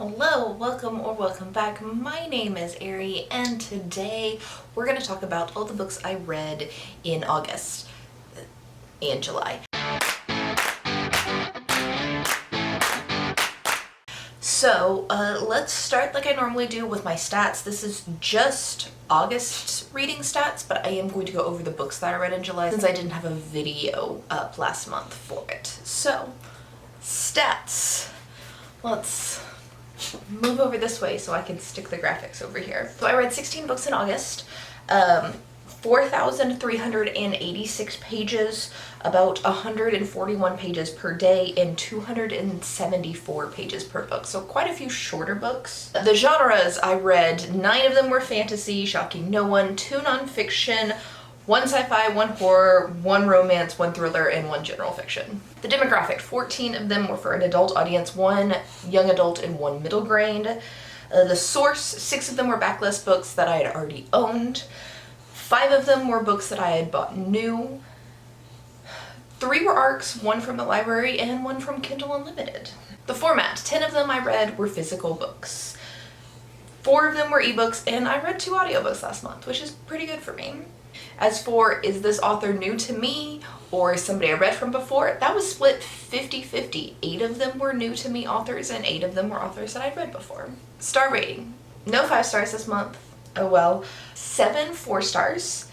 Hello, welcome or welcome back. My name is Ari, and today we're going to talk about all the books I read in August and July. So let's start like I normally do with my stats. This is just August reading stats, but I am going to go over the books that I read in July since I didn't have a video up last month for it. So, stats. Let's move over this way so I can stick the graphics over here. So I read 16 books in August, 4,386 pages, about 141 pages per day, and 274 pages per book. So quite a few shorter books. The genres I read, 9 of them were fantasy, shocking no one, 2 nonfiction, 1 sci-fi, 1 horror, 1 romance, 1 thriller, and 1 general fiction. The demographic, 14 of them were for an adult audience, 1 young adult, and 1 middle grade. The source, 6 of them were backlist books that I had already owned. 5 of them were books that I had bought new. 3 were ARCs, 1 from the library, and 1 from Kindle Unlimited. The format, 10 of them I read were physical books. 4 of them were ebooks, and I read 2 audiobooks last month, which is pretty good for me. As for, is this author new to me or somebody I read from before? That was split 50-50. 8 of them were new to me authors and 8 of them were authors that I'd read before. Star rating. No 5 stars this month. Oh well. 7 4 stars,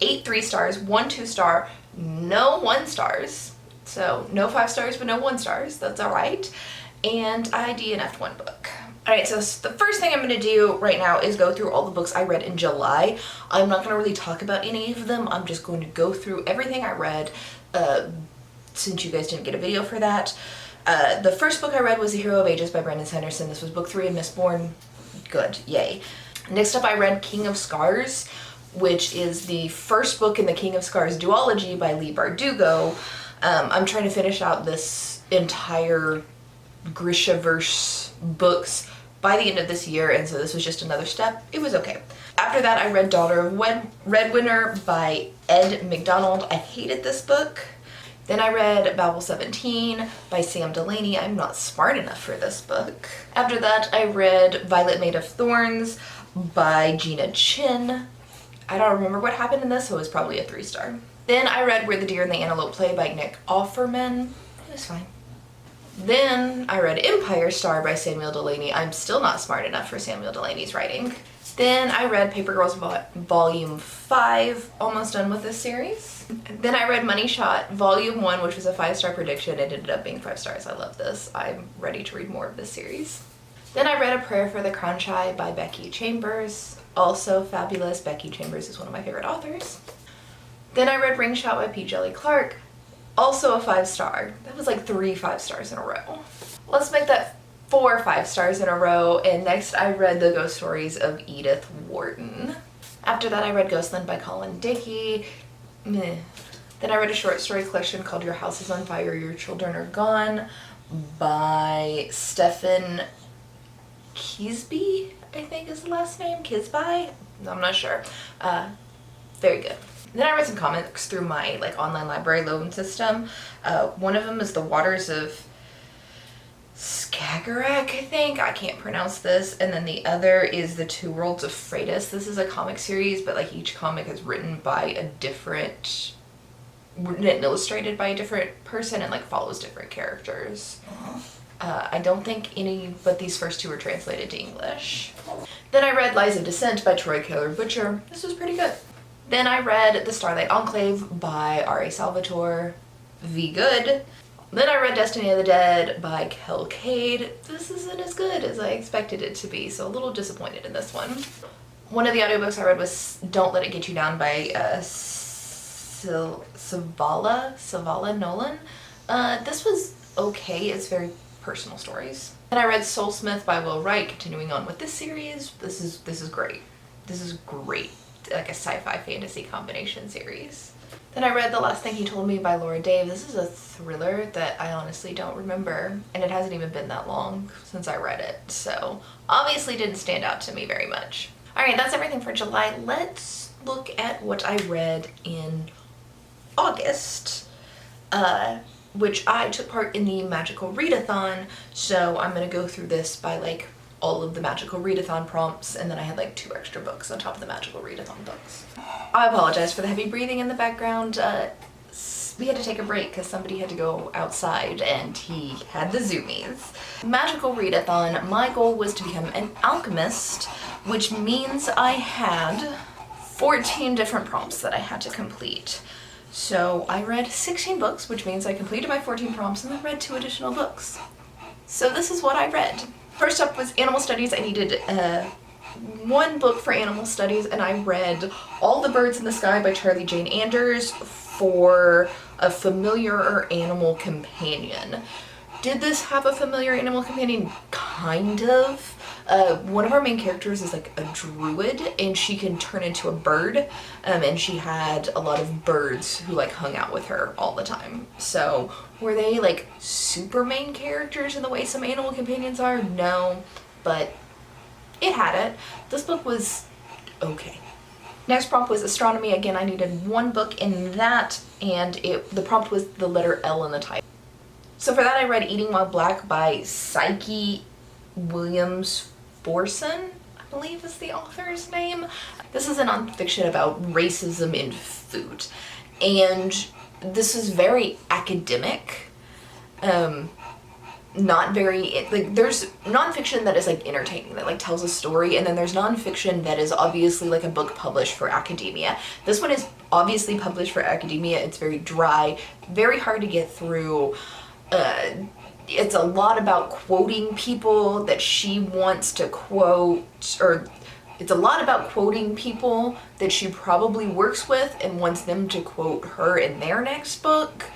8 3 stars, 1 2 star, no 1 stars. So no 5 stars but no 1 stars. That's alright. And I DNF'd 1 book. Alright, so the first thing I'm going to do right now is go through all the books I read in July. I'm not going to really talk about any of them. I'm just going to go through everything I read, since you guys didn't get a video for that. The first book I read was The Hero of Ages by Brandon Sanderson. This was book 3 in Mistborn. Good, yay. Next up I read King of Scars, which is the first book in the King of Scars duology by Leigh Bardugo. I'm trying to finish out this entire Grishaverse books by the end of this year, and so this was just another step. It was okay. After that I read Daughter of Redwinter by Ed McDonald. I hated this book. Then I read Babel 17 by Sam Delaney. I'm not smart enough for this book. After that I read Violet Made of Thorns by Gina Chin. I don't remember what happened in this, so it was probably a 3 star. Then I read Where the Deer and the Antelope Play by Nick Offerman. It was fine. Then I read Empire Star by Samuel Delaney. I'm still not smart enough for Samuel Delaney's writing. Then I read Paper Girls Volume 5, almost done with this series. Then I read Money Shot Volume 1, which was a 5-star prediction. It ended up being 5 stars. I love this. I'm ready to read more of this series. Then I read A Prayer for the Kranchai by Becky Chambers. Also fabulous. Becky Chambers is one of my favorite authors. Then I read Ring Shot by P. Djeli Clark. Also a 5 star. That was like 3 5 stars in a row. Let's make that 4 5 stars in a row. And next I read The Ghost Stories of Edith Wharton. After that I read Ghostland by Colin Dickey. Meh. Then I read a short story collection called Your House is on Fire, Your Children Are Gone by Stephen Kisby, I think is the last name. Kisby? I'm not sure. Very good. Then I read some comics through my online library loan system. One of them is The Waters of Skagerrak, I think. I can't pronounce this. And then the other is The Two Worlds of Freitas. This is a comic series, but each comic is written by a different, written and illustrated by a different person and follows different characters. I don't think any but these first 2 were translated to English. Then I read Lies of Descent by Troy Taylor Butcher. This was pretty good. Then I read The Starlight Enclave by R.A. Salvatore. Good. Then I read Destiny of the Dead by Kel Cade. This isn't as good as I expected it to be, so a little disappointed in this one. One of the audiobooks I read was Don't Let It Get You Down by Savala Nolan. This was okay. It's very personal stories. Then I read Soulsmith by Will Wright, continuing on with this series. This is great. This is great. Like a sci-fi fantasy combination series. Then I read The Last Thing He Told Me by Laura Dave. This is a thriller that I honestly don't remember, and it hasn't even been that long since I read it, so obviously didn't stand out to me very much. Alright, that's everything for July. Let's look at what I read in August. which I took part in the Magical Readathon, so I'm gonna go through this by like all of the Magical Readathon prompts, and then I had like 2 extra books on top of the Magical Readathon books. I apologize for the heavy breathing in the background. We had to take a break because somebody had to go outside and he had the zoomies. Magical Readathon, my goal was to become an alchemist, which means I had 14 different prompts that I had to complete. So I read 16 books, which means I completed my 14 prompts and then read 2 additional books. So this is what I read. First up was Animal Studies. I needed 1 book for Animal Studies, and I read All the Birds in the Sky by Charlie Jane Anders for a familiar or animal companion. Did this have a familiar animal companion? Kind of. One of our main characters is like a druid, and she can turn into a bird, and she had a lot of birds who like hung out with her all the time. So were they like super main characters in the way some animal companions are? No, but it had it. This book was okay. Next prompt was astronomy. Again, I needed 1 book in that, and the prompt was the letter L in the title. So for that I read Eating While Black by Psyche Williams Forson, I believe is the author's name. This is a nonfiction about racism in food, and this is very academic. Not very, like, there's nonfiction that is like entertaining, that like tells a story, and then there's nonfiction that is obviously like a book published for academia. This one is obviously published for academia. It's very dry, very hard to get through. It's a lot about quoting people that she wants to quote, or it's a lot about quoting people that she probably works with and wants them to quote her in their next book.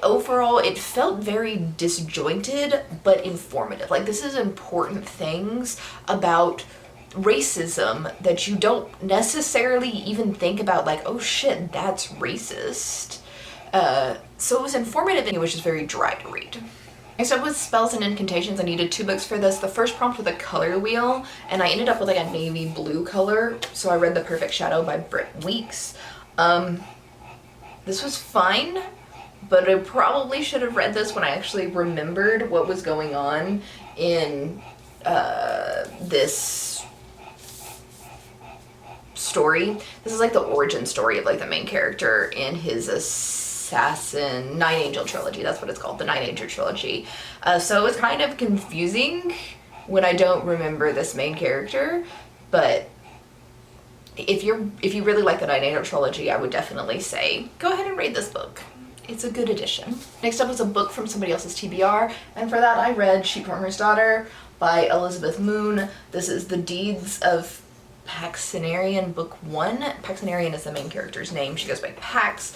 Overall, it felt very disjointed, but informative. Like, this is important things about racism that you don't necessarily even think about, like, oh shit, that's racist. So it was informative, and it was just very dry to read. Next up was Spells and Incantations. I needed 2 books for this. The first prompt was a color wheel, and I ended up with like a navy blue color, so I read The Perfect Shadow by Britt Weeks. This was fine, but I probably should have read this when I actually remembered what was going on in this story. This is like the origin story of like the main character in his Assassin Nine Angel trilogy. That's what it's called, the Nine Angel trilogy. So it was kind of confusing when I don't remember this main character, but if you really like the Nine Angel trilogy, I would definitely say go ahead and read this book. It's a good addition. Next up was a book from somebody else's TBR, and for that I read Sheepfarmer's Daughter by Elizabeth Moon. This is The Deeds of Paxenarian, Book 1. Paxenarian is the main character's name. She goes by Pax.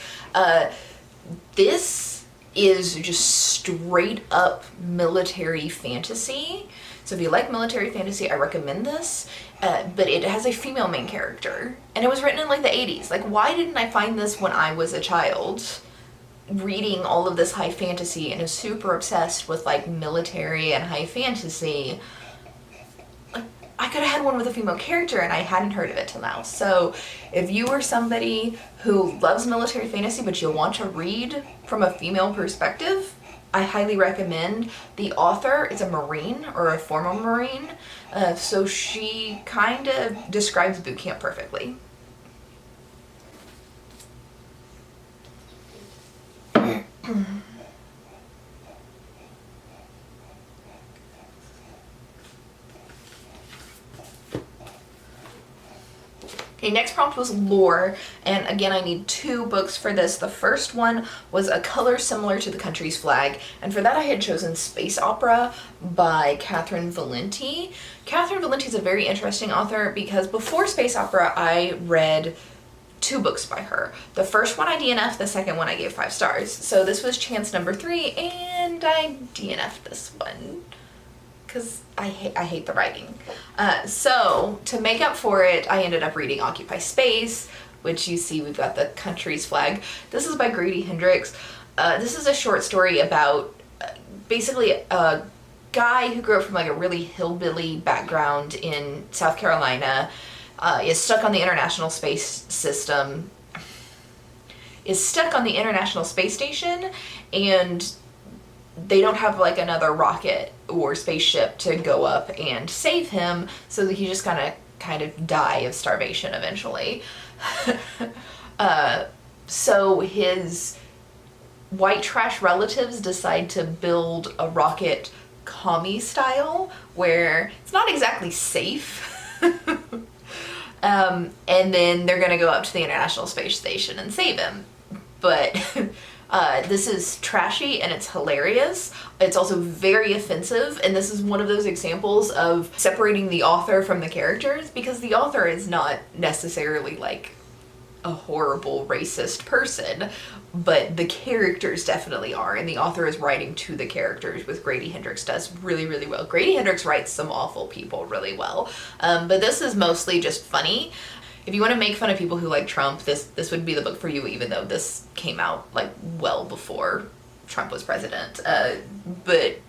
This is just straight up military fantasy. So if you like military fantasy, I recommend this. But it has a female main character, and it was written in like the 80s. Like, why didn't I find this when I was a child? Reading all of this high fantasy and is super obsessed with like military and high fantasy. Like, I could have had one with a female character and I hadn't heard of it till now. So if you are somebody who loves military fantasy but you want to read from a female perspective, I highly recommend. The author is a Marine or a former Marine, so she kind of describes boot camp perfectly. Okay, next prompt was lore, and again I need 2 books for this. The first one was A Color Similar to the Country's Flag, and for that I had chosen Space Opera by Catherynne Valente. Catherynne Valente is a very interesting author because before Space Opera I read 2 books by her. The first one I DNF'd, the second one I gave 5 stars. So this was chance number 3, and I DNF'd this one because I hate the writing. So to make up for it, I ended up reading Occupy Space, which you see we've got the country's flag. This is by Grady Hendrix. This is a short story about basically a guy who grew up from like a really hillbilly background in South Carolina, is stuck on the International Space System, is stuck on the International Space Station, and they don't have like another rocket or spaceship to go up and save him, so that he just kind of die of starvation eventually. So his white trash relatives decide to build a rocket commie style, where it's not exactly safe. And then they're gonna go up to the International Space Station and save him. But this is trashy and it's hilarious. It's also very offensive, and this is one of those examples of separating the author from the characters, because the author is not necessarily like a horrible racist person, but the characters definitely are, and the author is writing to the characters, which Grady Hendrix does really, really well. Grady Hendrix writes some awful people really well, but this is mostly just funny. If you want to make fun of people who like Trump, this would be the book for you, even though this came out like well before Trump was president. But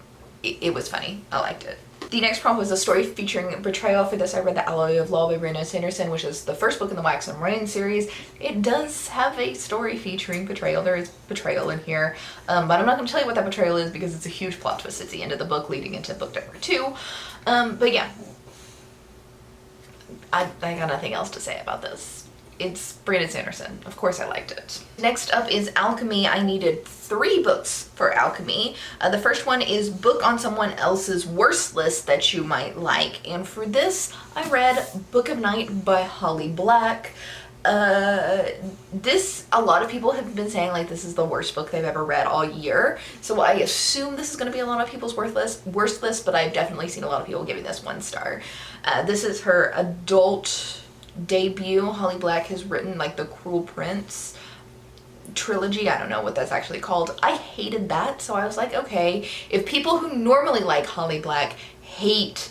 it was funny. I liked it. The next prompt was a story featuring betrayal. For this, I read The Alloy of Law by Brandon Sanderson, which is the first book in the Wax and Rain series. It does have a story featuring betrayal. There is betrayal in here, but I'm not going to tell you what that betrayal is because it's a huge plot twist at the end of the book leading into book number 2. But yeah, I got nothing else to say about this. It's Brandon Sanderson. Of course I liked it. Next up is Alchemy. I needed 3 books for Alchemy. The first one is Book on Someone Else's Worst List That You Might Like. And for this, I read Book of Night by Holly Black. This, a lot of people have been saying like this is the worst book they've ever read all year. So I assume this is going to be a lot of people's worst list, but I've definitely seen a lot of people giving this 1 star. This is her adult debut. Holly Black has written like the Cruel Prince trilogy. I don't know what that's actually called. I hated that, so I was like, okay, if people who normally like Holly Black hate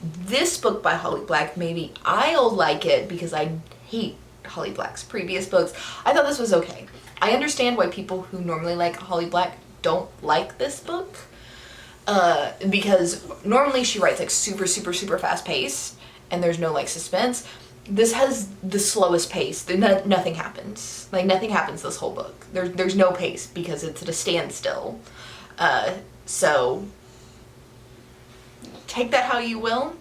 this book by Holly Black, maybe I'll like it because I hate Holly Black's previous books. I thought this was okay. I understand why people who normally like Holly Black don't like this book, because normally she writes like super, super, super fast paced and there's no like suspense. This has the slowest pace. Nothing happens. Like nothing happens this whole book. There's no pace because it's at a standstill. So take that how you will.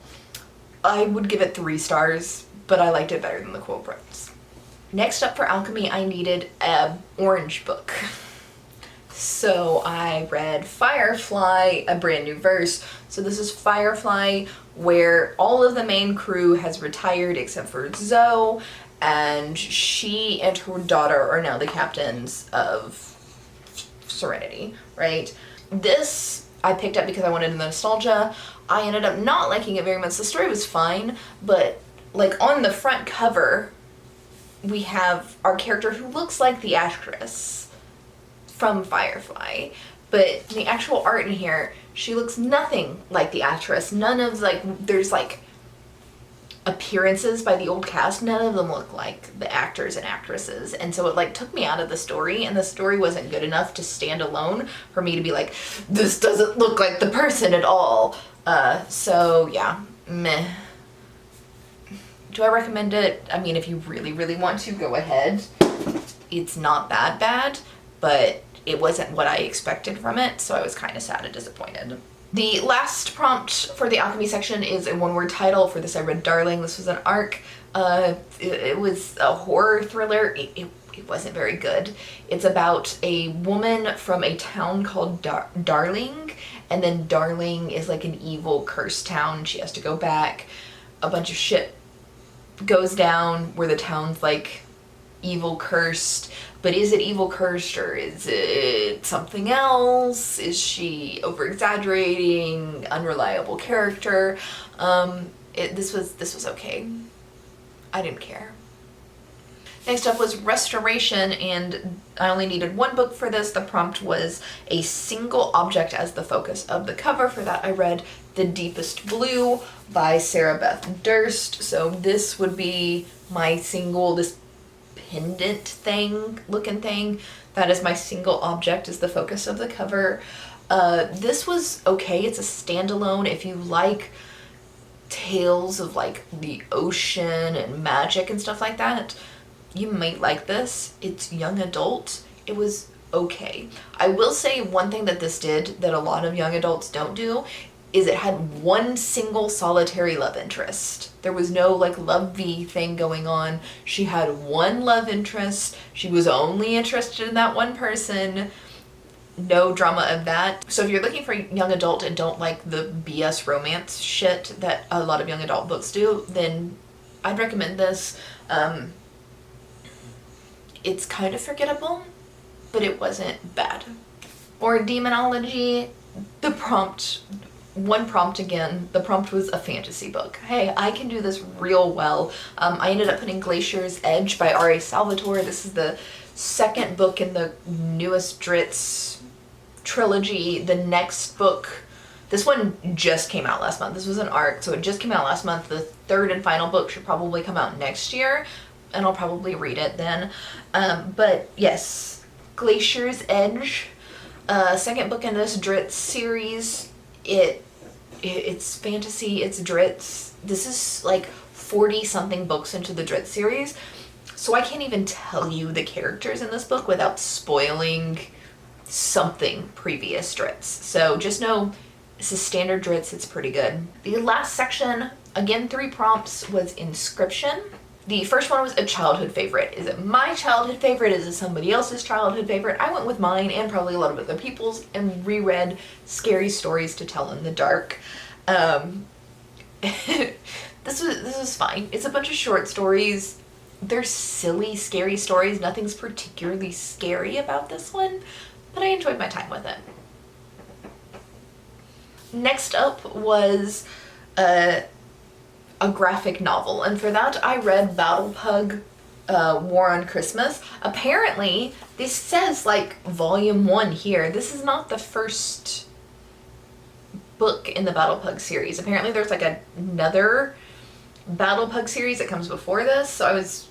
I would give it 3 stars, but I liked it better than The Cruel Prince. Next up for Alchemy, I needed an orange book. So I read Firefly, A Brand New Verse. So this is Firefly, where all of the main crew has retired except for Zoe, and she and her daughter are now the captains of Serenity, right? This I picked up because I wanted the nostalgia. I ended up not liking it very much. The story was fine, but like on the front cover, we have our character who looks like the actress from Firefly, but the actual art in here, she looks nothing like the actress. None of there's like appearances by the old cast, none of them look like the actors and actresses, and so it like took me out of the story, and the story wasn't good enough to stand alone for me to be like, this doesn't look like the person at all. So yeah, meh. Do I recommend it? I mean, if you really, really want to, go ahead. It's not that bad, but it wasn't what I expected from it, so I was kind of sad and disappointed. The last prompt for the Alchemy section is a 1-word title. For this I read Darling. This was an arc. It was a horror thriller. It wasn't very good. It's about a woman from a town called Darling, and then Darling is like an evil cursed town. She has to go back. A bunch of shit goes down where the town's like evil cursed, but is it evil cursed or is it something else? Is she over exaggerating? Unreliable character. This was okay. I didn't care. Next up was Restoration, and I only needed 1 book for this. The prompt was a single object as the focus of the cover. For that I read The Deepest Blue by Sarah Beth Durst. So this would be my single, this pendant thing, looking thing, that is my single object as the focus of the cover. This was okay. It's a standalone. If you like tales of like the ocean and magic and stuff like that, you might like this. It's young adult. It was okay. I will say one thing that this did that a lot of young adults don't do is it had one single solitary love interest. There was no like lovey thing going on. She had one love interest. She was only interested in that one person. No drama of that. So if you're looking for young adult and don't like the BS romance shit that a lot of young adult books do, then I'd recommend this. It's kind of forgettable, but it wasn't bad. For Demonology, the prompt again, the prompt was a fantasy book. Hey, I can do this real well. I ended up putting Glacier's Edge by R.A. Salvatore. This is the second book in the newest Drizzt trilogy. The next book, this one just came out last month. This was an arc, so it just came out last month. The third and final book should probably come out next year, and I'll probably read it then. But yes, Glacier's Edge, second book in this Drizzt series. It's fantasy, it's Drizzt. This is like 40 something books into the Drizzt series, so I can't even tell you the characters in this book without spoiling something previous Drizzt. So just know this is standard Drizzt, it's pretty good. The last section, again 3 prompts, was Inscription. The first one was a childhood favorite. Is it my childhood favorite? Is it somebody else's childhood favorite? I went with mine and probably a lot of other people's and reread Scary Stories to Tell in the Dark. This was fine. It's a bunch of short stories. They're silly, scary stories. Nothing's particularly scary about this one, but I enjoyed my time with it. Next up was a graphic novel, and for that I read Battle Pug, War on Christmas. Apparently this says like volume 1 here. This is not the first book in the Battle Pug series. Apparently there's like another Battle Pug series that comes before this, so I was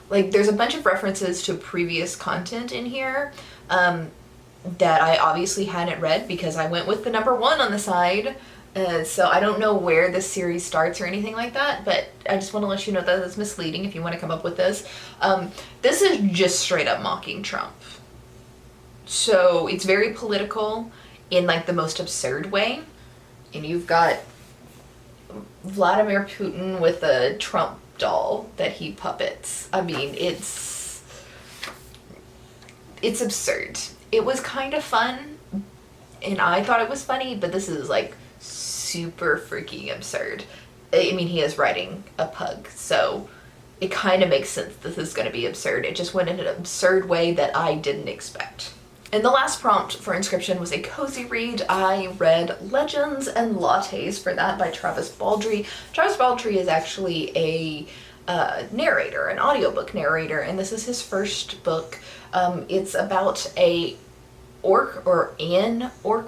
like, there's a bunch of references to previous content in here that I obviously hadn't read because I went with the number 1 on the side. So I don't know where this series starts or anything like that, but I just want to let you know that it's misleading if you want to come up with this. This is just straight up mocking Trump. So it's very political in like the most absurd way. And you've got Vladimir Putin with a Trump doll that he puppets. I mean, it's absurd. It was kind of fun, and I thought it was funny, but this is like super freaking absurd. I mean, he is riding a pug, so it kind of makes sense this is going to be absurd. It just went in an absurd way that I didn't expect. And the last prompt for Inscription was a cozy read. I read Legends and Lattes for that by Travis Baldree. Travis Baldree is actually a narrator, an audiobook narrator, and this is his first book. It's about an orc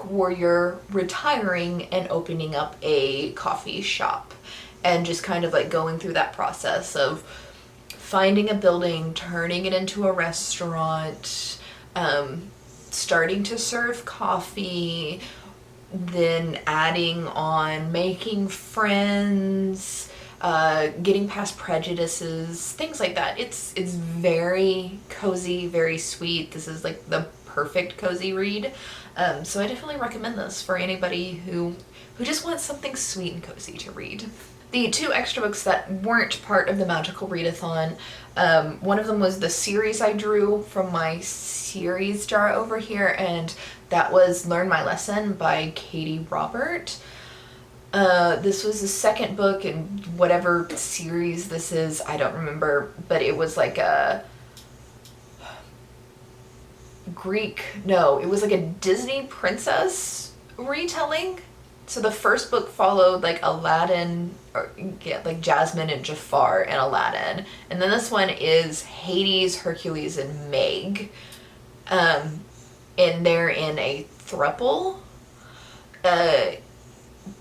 warrior retiring and opening up a coffee shop, and just kind of like going through that process of finding a building, turning it into a restaurant, starting to serve coffee, then adding on making friends, getting past prejudices, things like that. It's very cozy, very sweet. This is like the perfect cozy read. So I definitely recommend this for anybody who just wants something sweet and cozy to read. The 2 extra books that weren't part of the Magical Readathon, one of them was the series I drew from my series jar over here, and that was Learn My Lesson by Katie Robert. This was the second book in whatever series this is, I don't remember, but it was like a it was like a Disney princess retelling. So the first book followed like Aladdin, like Jasmine and Jafar and Aladdin. And then this one is Hades, Hercules, and Meg. And they're in a throuple.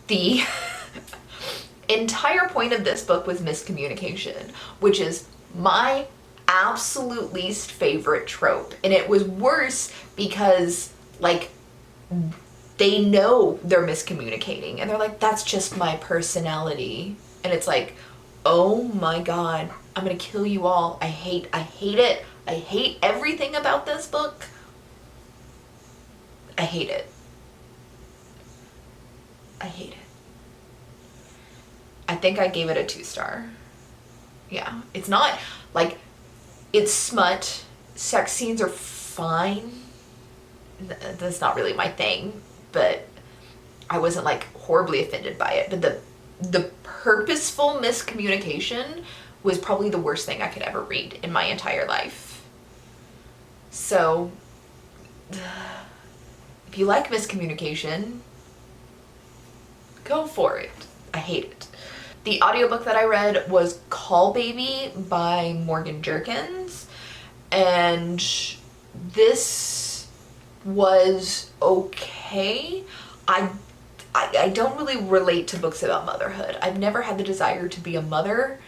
The entire point of this book was miscommunication, which is my absolute least favorite trope. And it was worse because like they know they're miscommunicating and they're like, that's just my personality. And it's like, oh my God, I'm gonna kill you all. I hate it. I hate everything about this book. I hate it. I hate it. I think I gave it a 2-star. Yeah, it's not like, it's smut. Sex scenes are fine. That's not really my thing, but I wasn't like horribly offended by it. But the purposeful miscommunication was probably the worst thing I could ever read in my entire life. So if you like miscommunication, go for it. I hate it. The audiobook that I read was Call Baby by Morgan Jerkins, and this was okay. I don't really relate to books about motherhood. I've never had the desire to be a mother.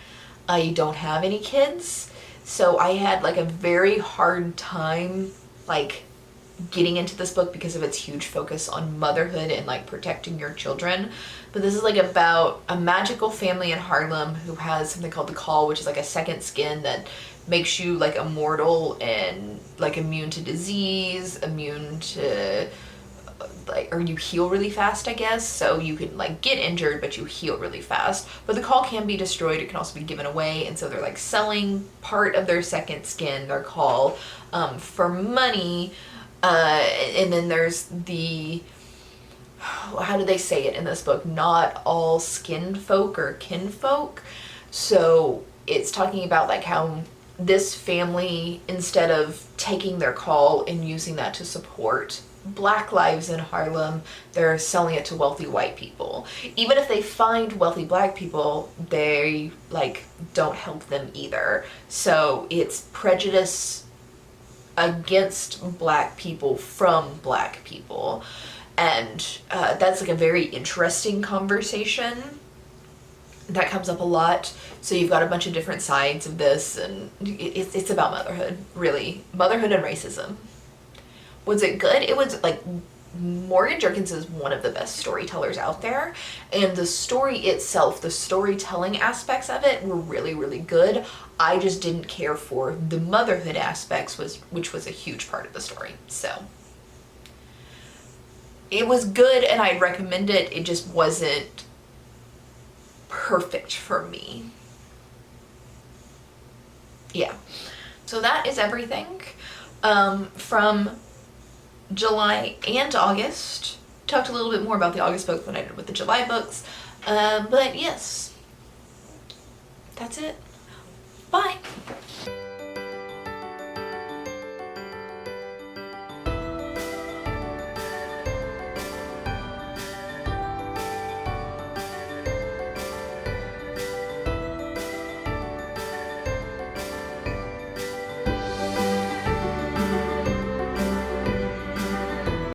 I don't have any kids, so I had like a very hard time like getting into this book because of its huge focus on motherhood and like protecting your children. But this is like about a magical family in Harlem who has something called the Call, which is like a second skin that makes you like immortal and like immune to disease, immune to like, or you heal really fast, I guess. So you can like get injured, but you heal really fast. But the Call can be destroyed. It can also be given away. And so they're like selling part of their second skin, their Call, for money. And then there's the, how do they say it in this book? Not all skin folk or kinfolk. So it's talking about like how this family, instead of taking their Call and using that to support Black lives in Harlem, they're selling it to wealthy white people. Even if they find wealthy Black people, they like don't help them either. So it's prejudice against Black people from Black people, and that's like a very interesting conversation that comes up a lot. So you've got a bunch of different sides of this, and it's about motherhood, really. Motherhood and racism. Was it good? It was like, Morgan Jerkins is one of the best storytellers out there, and the story itself, the storytelling aspects of it were really, really good. I just didn't care for the motherhood aspects, which was a huge part of the story. So it was good and I'd recommend it. It just wasn't perfect for me. Yeah. So that is everything from July and August. Talked a little bit more about the August book than I did with the July books. But yes, that's it. Bye.